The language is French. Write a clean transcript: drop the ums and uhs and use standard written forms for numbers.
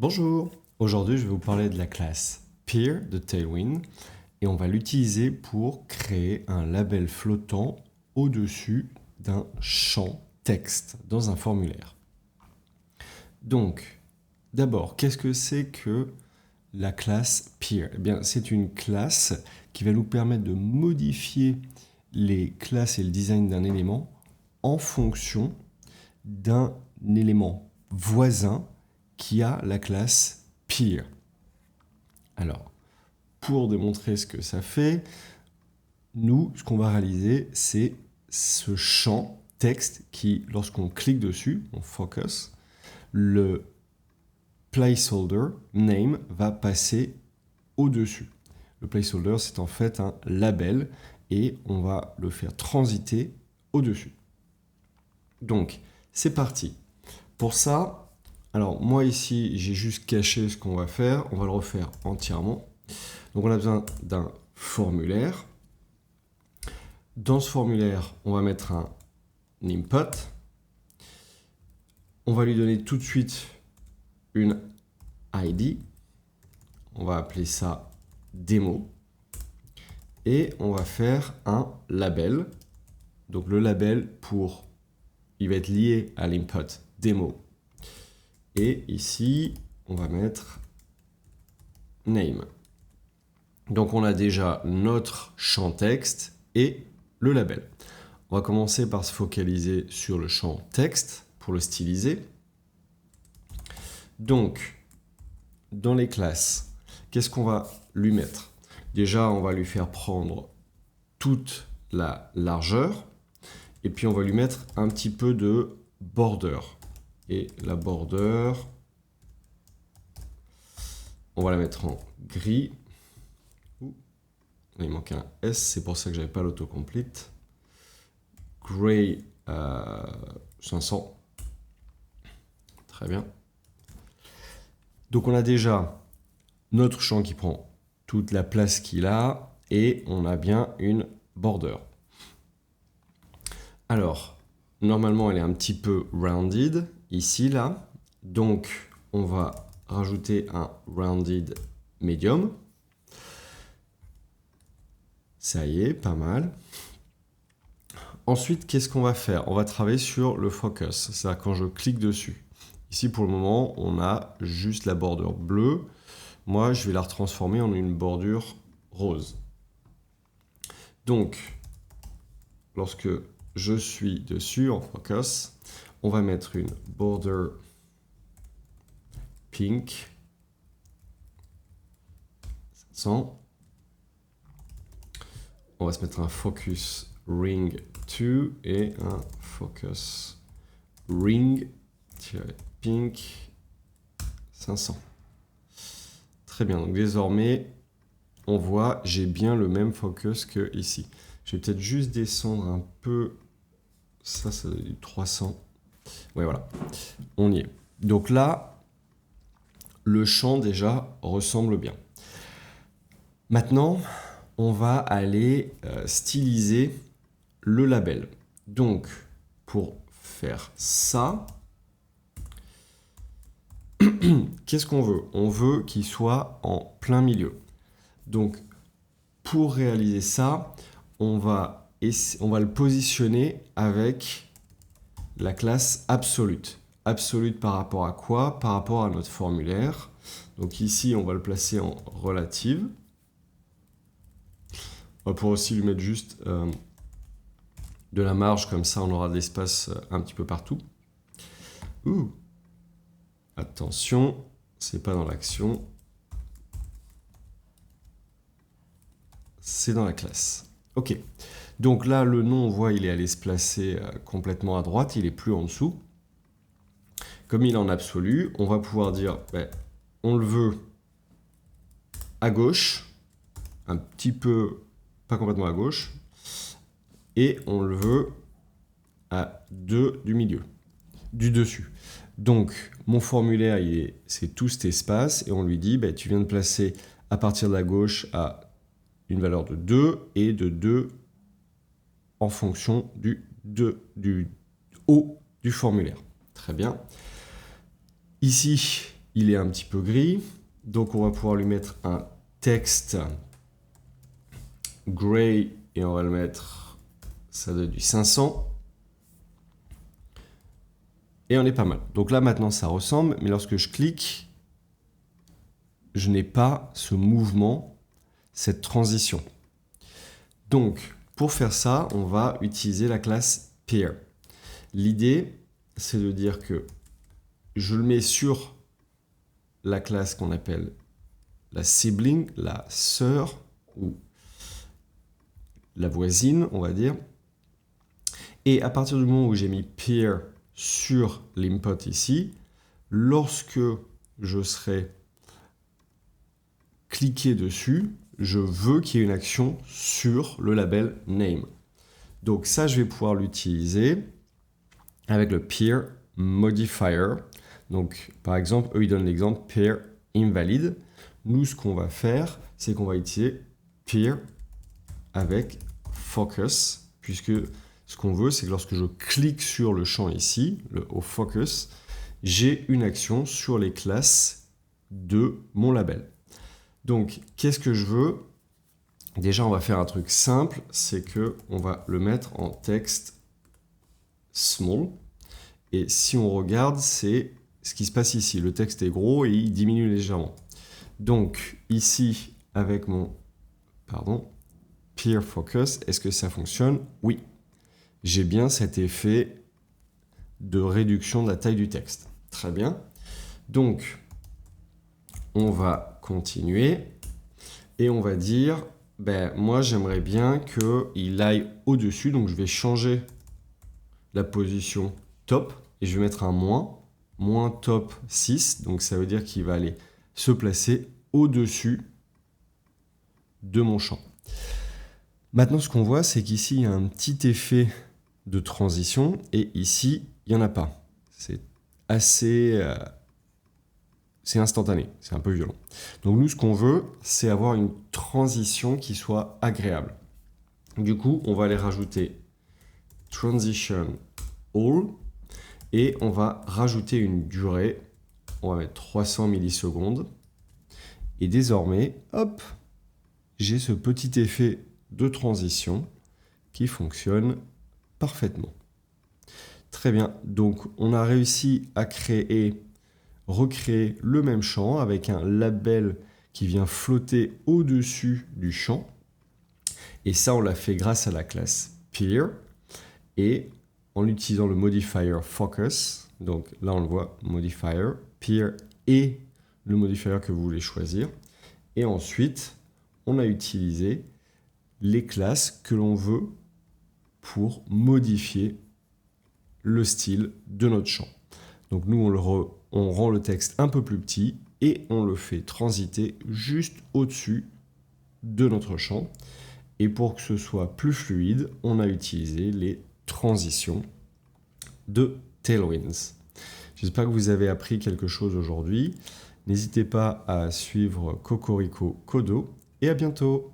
Bonjour, aujourd'hui je vais vous parler de la classe Peer de Tailwind et on va l'utiliser pour créer un label flottant au-dessus d'un champ texte dans un formulaire. Donc, d'abord, qu'est-ce que c'est que la classe Peer? Eh bien, c'est une classe qui va nous permettre de modifier les classes et le design d'un élément en fonction d'un élément voisin qui a la classe Peer. Alors, pour démontrer ce que ça fait, nous, ce qu'on va réaliser, c'est ce champ texte qui, lorsqu'on clique dessus, on focus, le placeholder name va passer au-dessus. Le placeholder, c'est en fait un label et on va le faire transiter au-dessus. Donc, c'est parti. Pour ça, alors moi ici, j'ai juste caché ce qu'on va faire. On va le refaire entièrement. Donc, on a besoin d'un formulaire. Dans ce formulaire, on va mettre un input. On va lui donner tout de suite une ID. On va appeler ça démo. Et on va faire un label. Donc le label il va être lié à l'input démo. Et ici, on va mettre name. Donc on a déjà notre champ texte et le label. On va commencer par se focaliser sur le champ texte pour le styliser. Donc, dans les classes, qu'est-ce qu'on va lui mettre? Déjà, on va lui faire prendre toute la largeur et puis on va lui mettre un petit peu de border. Et la border, on va la mettre en gris. Il manque un S, c'est pour ça que j'avais pas l'autocomplete. Gray 500. Très bien. Donc on a déjà notre champ qui prend toute la place qu'il a et on a bien une border. Alors, normalement elle est un petit peu rounded ici, là. Donc on va rajouter un rounded medium. Ça y est, pas mal. Ensuite, qu'est-ce qu'on va faire? On va travailler sur le focus, c'est-à-dire quand je clique dessus. Ici, pour le moment, on a juste la bordure bleue. Moi, je vais la retransformer en une bordure rose. Donc, lorsque je suis dessus en focus, on va mettre une border pink 500. On va se mettre un focus ring 2 et un focus ring-pink 500. Très bien, donc désormais, on voit, j'ai bien le même focus que ici. Je vais peut-être juste descendre un peu. Ça doit être du 300. Ouais, voilà. On y est. Donc là, le champ déjà ressemble bien. Maintenant, on va aller styliser le label. Donc, pour faire ça, qu'est-ce qu'on veut? On veut qu'il soit en plein milieu. Donc, pour réaliser ça, on va le positionner avec la classe absolute. Absolute par rapport à quoi? Par rapport à notre formulaire. Donc ici, on va le placer en relative. On va pouvoir aussi lui mettre juste de la marge, comme ça on aura de l'espace un petit peu partout. Ouh. Attention, c'est pas dans l'action. C'est dans la classe. Ok. Donc là, le nom, on voit, il est allé se placer complètement à droite, il est plus en dessous. Comme il est en absolu, on va pouvoir dire, on le veut à gauche, un petit peu, pas complètement à gauche, et on le veut à 2 du milieu, du dessus. Donc, mon formulaire, c'est tout cet espace, et on lui dit, tu viens de placer à partir de la gauche à une valeur de 2 et de 2 en fonction du haut du formulaire. Très bien. Ici, il est un petit peu gris. Donc, on va pouvoir lui mettre un texte gray et on va le mettre, ça donne du 500. Et on est pas mal. Donc là, maintenant, ça ressemble, mais lorsque je clique, je n'ai pas ce mouvement, cette transition. Donc, pour faire ça, on va utiliser la classe Peer. L'idée, c'est de dire que je le mets sur la classe qu'on appelle la sibling, la sœur ou la voisine, on va dire. Et à partir du moment où j'ai mis Peer sur l'input ici, lorsque je serai cliqué dessus, je veux qu'il y ait une action sur le label name. Donc ça, je vais pouvoir l'utiliser avec le peer modifier. Donc par exemple, eux, ils donnent l'exemple peer invalid. Nous, ce qu'on va faire, c'est qu'on va utiliser peer avec focus, puisque ce qu'on veut, c'est que lorsque je clique sur le champ ici, au focus, j'ai une action sur les classes de mon label. Donc, qu'est-ce que je veux? Déjà, on va faire un truc simple, c'est que on va le mettre en texte small. Et si on regarde, c'est ce qui se passe ici. Le texte est gros et il diminue légèrement. Donc, ici, avec mon peer focus, est-ce que ça fonctionne? Oui. J'ai bien cet effet de réduction de la taille du texte. Très bien. Donc, on va continuer et on va dire, ben, moi j'aimerais bien qu'il aille au-dessus, donc je vais changer la position top et je vais mettre un moins top 6, donc ça veut dire qu'il va aller se placer au-dessus de mon champ. Maintenant, ce qu'on voit, c'est qu'ici, il y a un petit effet de transition et ici, il n'y en a pas. C'est assez... c'est instantané, c'est un peu violent. Donc nous, ce qu'on veut, c'est avoir une transition qui soit agréable. Du coup, on va aller rajouter transition all et on va rajouter une durée. On va mettre 300 millisecondes. Et désormais, hop, j'ai ce petit effet de transition qui fonctionne parfaitement. Très bien, donc on a réussi à recréer le même champ avec un label qui vient flotter au-dessus du champ. Et ça, on l'a fait grâce à la classe peer et en utilisant le modifier focus. Donc là, on le voit, modifier, peer et le modifier que vous voulez choisir. Et ensuite, on a utilisé les classes que l'on veut pour modifier le style de notre champ. Donc nous, on rend le texte un peu plus petit et on le fait transiter juste au-dessus de notre champ. Et pour que ce soit plus fluide, on a utilisé les transitions de Tailwinds. J'espère que vous avez appris quelque chose aujourd'hui. N'hésitez pas à suivre Cocorico Codo et à bientôt.